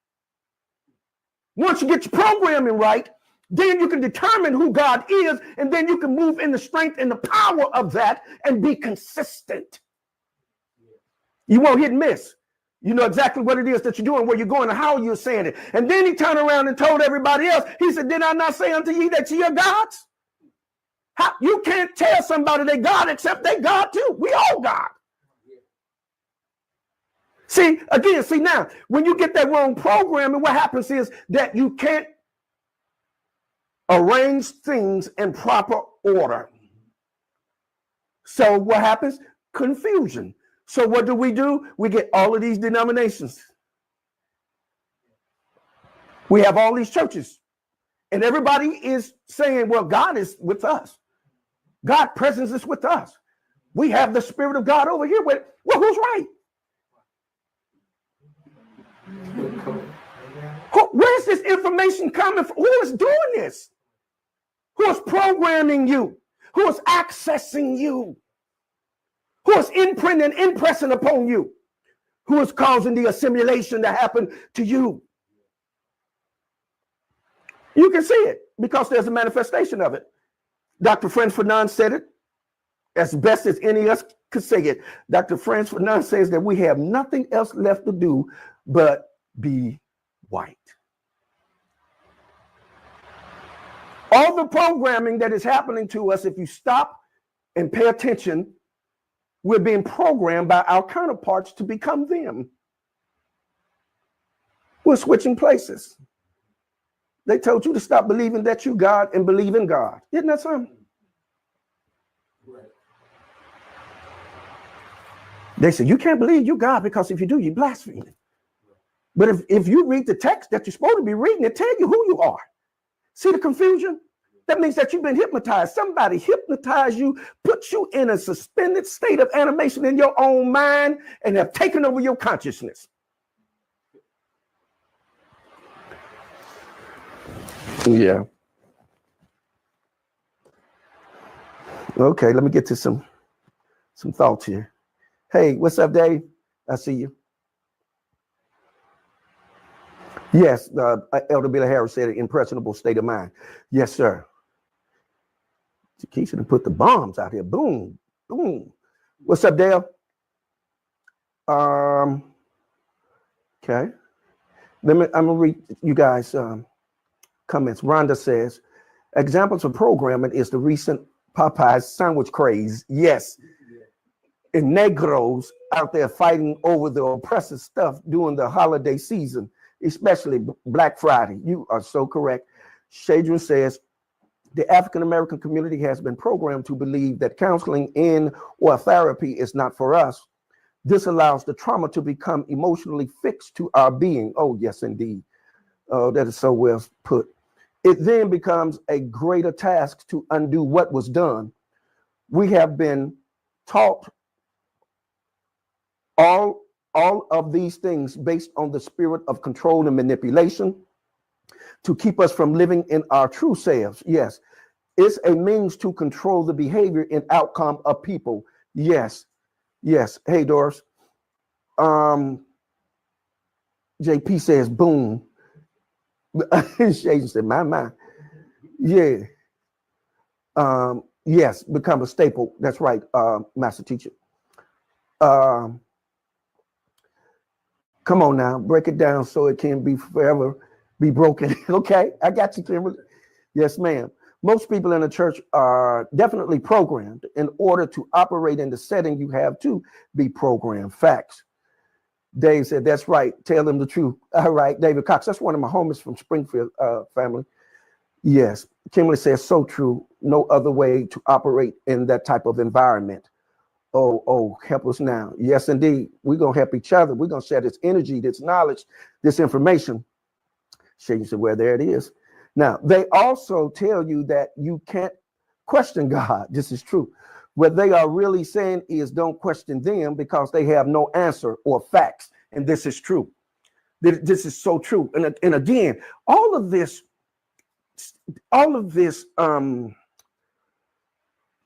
Once you get your programming right, then you can determine who God is, and then you can move in the strength and the power of that and be consistent. You won't hit and miss. You know exactly what it is that you're doing, where you're going, and how you're saying it. And then he turned around and told everybody else, he said, did I not say unto you that ye are gods? How, you can't tell somebody they God except they God too. We all God. See, now, when you get that wrong programming, what happens is that you can't arrange things in proper order. So what happens? Confusion. So what do? We get all of these denominations. We have all these churches. And everybody is saying, well, God is with us. God's presence is with us. We have the Spirit of God over here. Well, who's right? Where's this information coming from? Who is doing this? Who is programming you? Who is accessing you? Who is imprinting and impressing upon you? Who is causing the assimilation to happen to you? You can see it because there's a manifestation of it. Dr. Franz Fanon said it as best as any of us could say it. Dr. Franz Fanon says that we have nothing else left to do but be white. All the programming that is happening to us, if you stop and pay attention, we're being programmed by our counterparts to become them. We're switching places. They told you to stop believing that you God and believe in God. Isn't that something? Right. They said, you can't believe you God because if you do, you blaspheme. Right. But if you read the text that you're supposed to be reading, it tell you who you are. See the confusion? That means that you've been hypnotized. Somebody hypnotized you, put you in a suspended state of animation in your own mind, and have taken over your consciousness. Yeah. Okay, let me get to some thoughts here. Hey, what's up, Dave? I see you. Yes, Elder Billy Harris said an impressionable state of mind. Yes, sir. He should have put the bombs out here. Boom, boom. What's up, Dale? Okay. I'm gonna read you guys comments. Rhonda says, examples of programming is the recent Popeyes sandwich craze. Yes. And Negroes out there fighting over the oppressive stuff during the holiday season, especially Black Friday. You are so correct. Shadron says, the African-American community has been programmed to believe that counseling or therapy is not for us. This allows the trauma to become emotionally fixed to our being. Oh, yes, indeed. Oh, that is so well put. It then becomes a greater task to undo what was done. We have been taught all of these things based on the spirit of control and manipulation to keep us from living in our true selves. Yes, it's a means to control the behavior and outcome of people. Yes, yes. Hey, Doris. JP says, boom. Shady said, my. Yeah. Yes, become a staple. That's right, Master Teacher. Come on now, break it down so it can be forever be broken. Okay, I got you, Kimberly. Yes, ma'am. Most people in the church are definitely programmed. In order to operate in the setting, you have to be programmed. Facts. Dave said, that's right. Tell them the truth. All right, David Cox. That's one of my homies from Springfield family. Yes. Kimberly says, so true. No other way to operate in that type of environment. Oh, help us now. Yes, indeed. We're going to help each other. We're going to share this energy, this knowledge, this information. Shane said, well, there it is. Now, they also tell you that you can't question God. This is true. What they are really saying is don't question them because they have no answer or facts. And this is true. This is so true. And again, all of this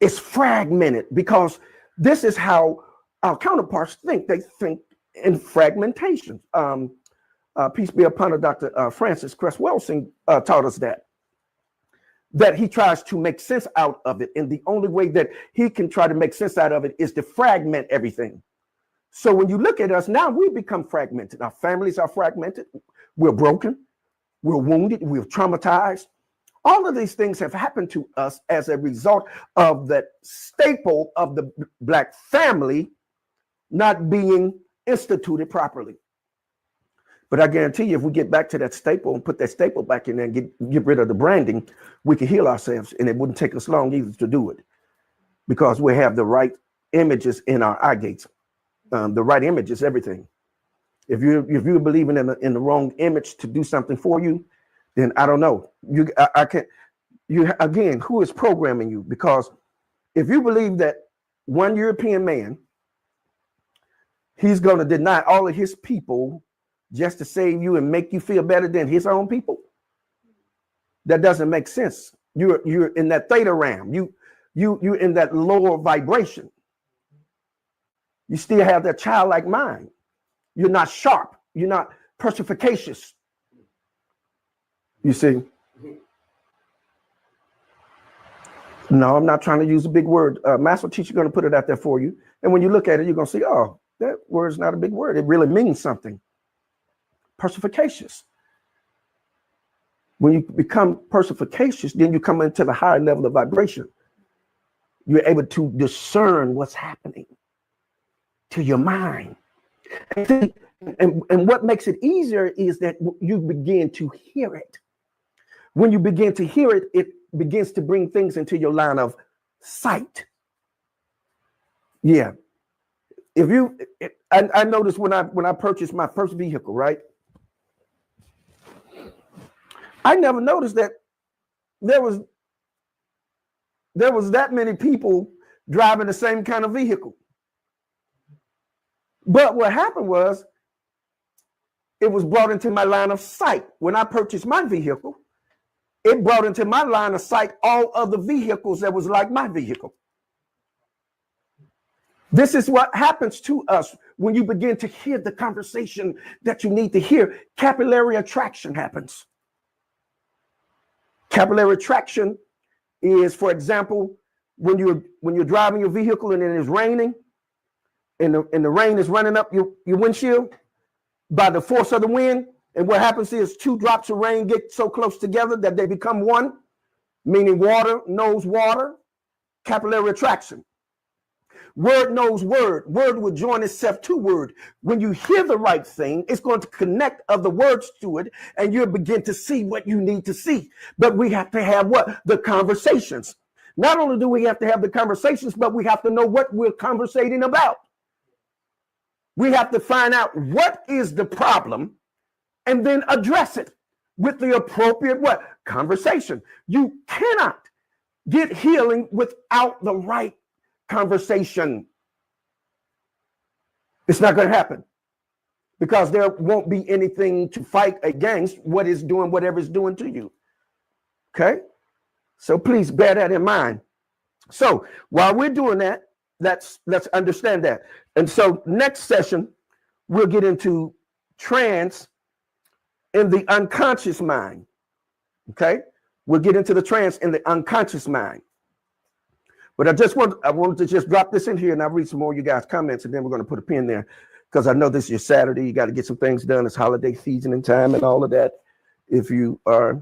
is fragmented because this is how our counterparts think. They think in fragmentation. Peace be upon her, Dr. Francis Cress Welsing taught us that he tries to make sense out of it. And the only way that he can try to make sense out of it is to fragment everything. So when you look at us now, we become fragmented. Our families are fragmented. We're broken. We're wounded. We're traumatized. All of these things have happened to us as a result of that staple of the Black family not being instituted properly. But I guarantee you, if we get back to that staple and put that staple back in there and get rid of the branding, we can heal ourselves. And it wouldn't take us long either to do it because we have the right images in our eye gates. The right image is everything. If you're believing in the wrong image to do something for you, then I don't know. I can't. Again, who is programming you? Because if you believe that one European man, he's going to deny all of his people just to save you and make you feel better than his own people, that doesn't make sense. You're in that theta realm. You're in that lower vibration. You still have that childlike mind. You're not sharp. You're not perspicacious. You see? No, I'm not trying to use a big word. Master teacher going to put it out there for you. And when you look at it, you're going to see, oh, that word's not a big word. It really means something. Perspicacious. When you become perspicacious, then you come into the higher level of vibration. You're able to discern what's happening to your mind. And what makes it easier is that you begin to hear it. When you begin to hear it, it begins to bring things into your line of sight. Yeah. I noticed when I purchased my first vehicle, right? I never noticed that there was that many people driving the same kind of vehicle. But what happened was it was brought into my line of sight. When I purchased my vehicle, it brought into my line of sight all other vehicles that was like my vehicle. This is what happens to us when you begin to hear the conversation that you need to hear. Capillary attraction happens. Capillary attraction is, for example, when you're driving your vehicle and it is raining, and the rain is running up your windshield by the force of the wind. And what happens is 2 drops of rain get so close together that they become one, meaning water knows water, capillary attraction. Word knows word. Word will join itself to word. When you hear the right thing, it's going to connect other words to it, and you'll begin to see what you need to see. But we have to have what? The conversations. Not only do we have to have the conversations, but we have to know what we're conversating about. We have to find out what is the problem and then address it with the appropriate what? Conversation. You cannot get healing without the right conversation. It's not going to happen because there won't be anything to fight against what is doing whatever it's doing to you. Okay? So please bear that in mind. So while we're doing that, let's understand that. And so next session, we'll get into trance in the unconscious mind. Okay? We'll get into the trance in the unconscious mind. But I wanted to just drop this in here and I'll read some more of you guys' comments and then we're going to put a pin there because I know this is your Saturday. You got to get some things done. It's holiday season and time and all of that. if you are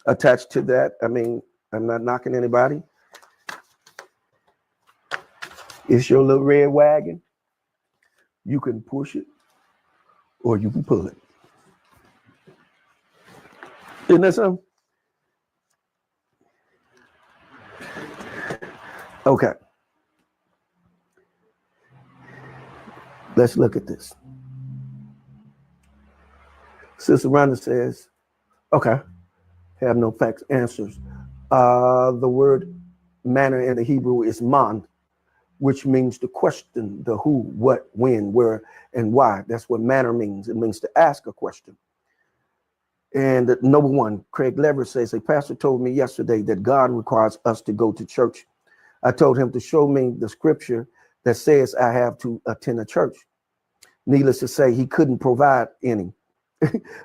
attached to that. I mean, I'm not knocking anybody. It's your little red wagon. You can push it or you can pull it. Isn't that something? Okay. Let's look at this. Sister Rhonda says, okay, have no facts, answers. The word manner in the Hebrew is man, which means to question, the who, what, when, where, and why. That's what manner means. It means to ask a question. And number one, Craig Leverett says, a pastor told me yesterday that God requires us to go to church. I told him to show me the scripture that says I have to attend a church. Needless to say, he couldn't provide any.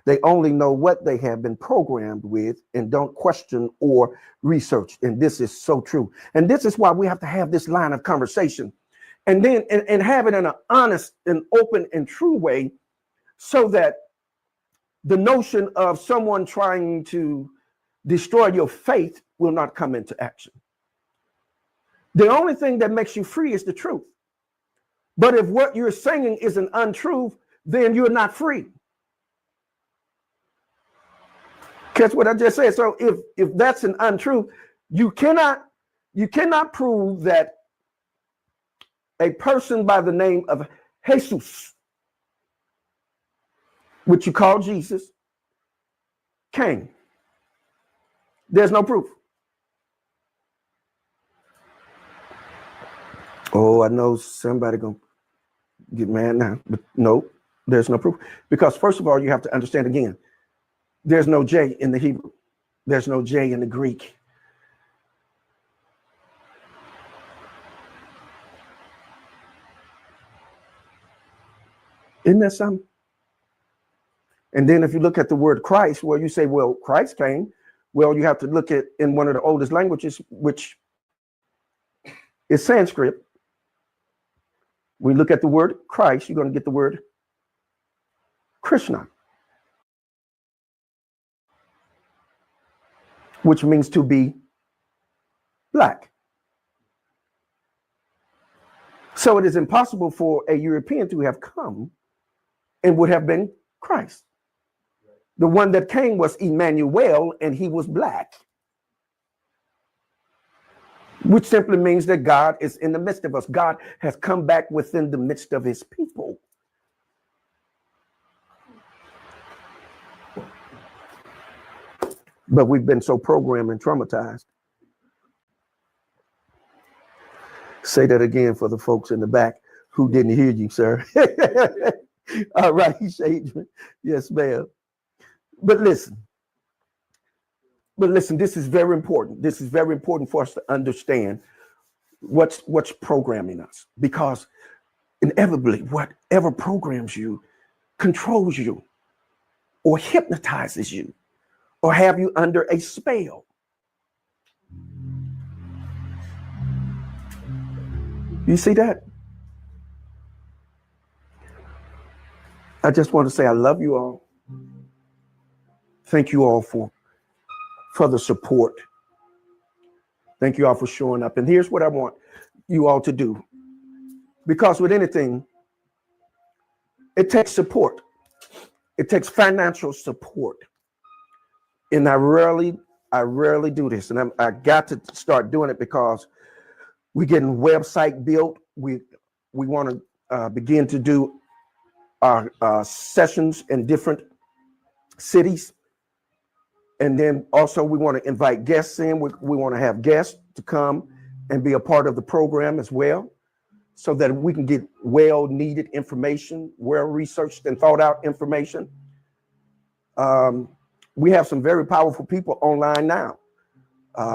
They only know what they have been programmed with and don't question or research. And this is so true. And this is why we have to have this line of conversation and then and have it in an honest and open and true way, so that the notion of someone trying to destroy your faith will not come into action. The only thing that makes you free is the truth. But if what you're saying is an untruth, then you're not free. Catch what I just said. So if that's an untruth, you cannot prove that a person by the name of Jesus, which you call Jesus, came. There's no proof. Oh, I know somebody gonna get mad now, but no, there's no proof. Because first of all, you have to understand again, there's no J in the Hebrew. There's no J in the Greek. Isn't that something? And then if you look at the word Christ, well, you say, well, Christ came. Well, you have to look at in one of the oldest languages, which is Sanskrit. When you look at the word Christ, you're going to get the word Krishna, which means to be black. So it is impossible for a European to have come and would have been Christ. The one that came was Emmanuel, and he was black, which simply means that God is in the midst of us. God has come back within the midst of his people. But we've been so programmed and traumatized. Say that again for the folks in the back who didn't hear you, sir. All right, Shadron. Yes, ma'am. But listen, this is very important. This is very important for us to understand what's programming us, because inevitably whatever programs you controls you or hypnotizes you or have you under a spell. You see that? I just want to say I love you all. Thank you all for the support. Thank you all for showing up. And here's what I want you all to do. Because with anything, it takes support. It takes financial support. And I rarely do this. And I got to start doing it because we're getting website built. We want to begin to do our sessions in different cities. And then also we want to invite guests in. We want to have guests to come and be a part of the program as well, so that we can get well-needed information, well-researched and thought out information. We have some very powerful people online now.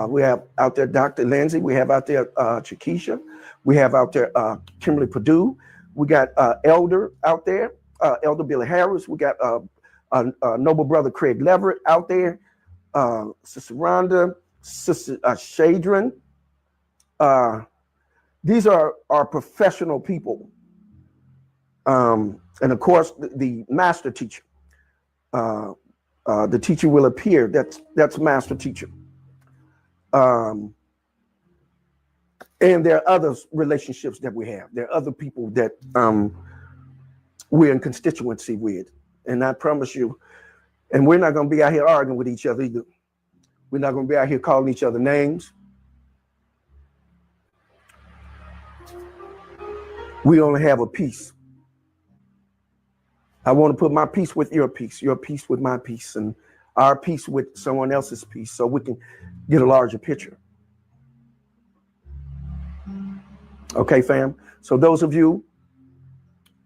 We have out there Dr. Lindsay. We have out there Chiquisha. We have out there Kimberly Purdue. We got Elder out there, Elder Billy Harris. We got Noble Brother Craig Leverett out there. Sister Rhonda, Sister Shadron. These are our professional people. And of course, the master teacher, The teacher will appear. That's master teacher. And there are other relationships that we have. There are other people that we're in constituency with. And I promise you, and we're not going to be out here arguing with each other either. We're not going to be out here calling each other names. We only have a peace. I want to put my peace with your peace with my peace, and our peace with someone else's peace, so we can get a larger picture. Okay, fam? So those of you,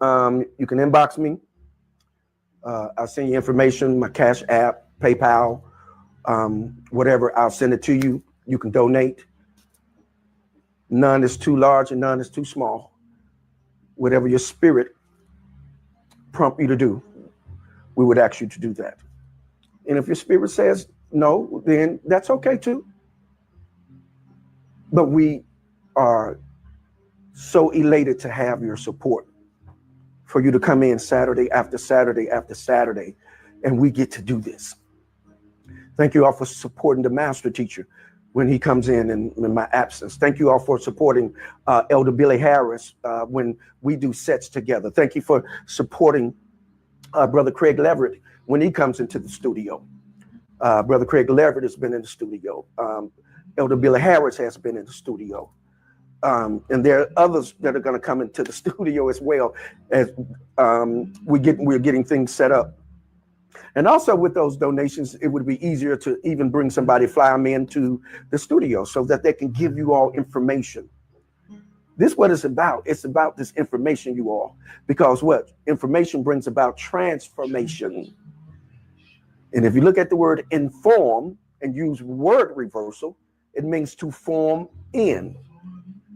you can inbox me. I'll send you information, my Cash App, PayPal, whatever. I'll send it to you. You can donate. None is too large and none is too small. Whatever your spirit prompt you to do, we would ask you to do that. And if your spirit says no, then that's okay too. But we are so elated to have your support, for you to come in Saturday after Saturday after Saturday, and we get to do this. Thank you all for supporting the master teacher when he comes in my absence. Thank you all for supporting Elder Billy Harris when we do sets together. Thank you for supporting Brother Craig Leverett when he comes into the studio. Brother Craig Leverett has been in the studio. Elder Billy Harris has been in the studio. And there are others that are going to come into the studio as well as we're getting things set up. And also with those donations, it would be easier to even bring somebody, fly them into the studio so that they can give you all information. This is what it's about. It's about this information, you all, because what? Information brings about transformation. And if you look at the word inform and use word reversal, it means to form in.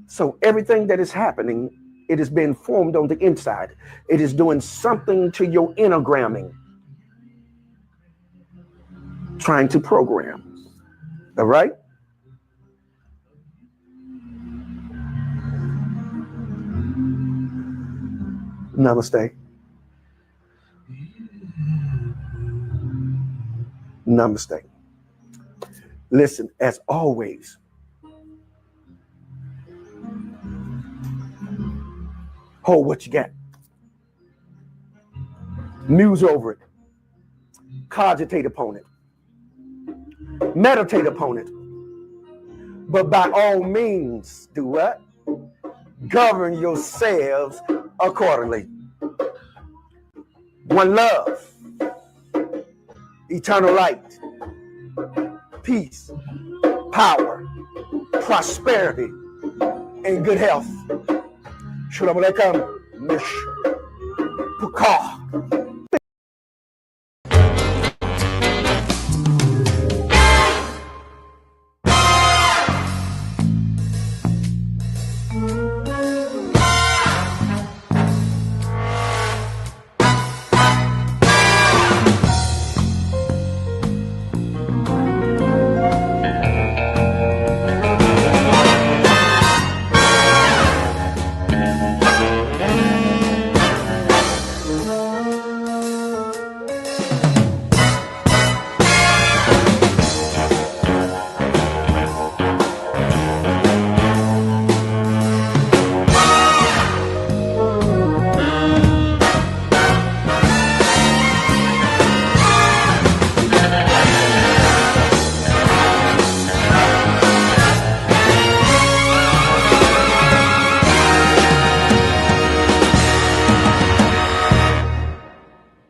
So everything that is happening, it is being formed on the inside. It is doing something to your enneagramming, trying to program. All right? Namaste. Namaste. Listen, as always, hold what you got. Muse over it. Cogitate upon it. Meditate upon it. But by all means, do what? Govern yourselves accordingly. One love, eternal light, peace, power, prosperity, and good health. Shalom Aleichem. Mish Pukah.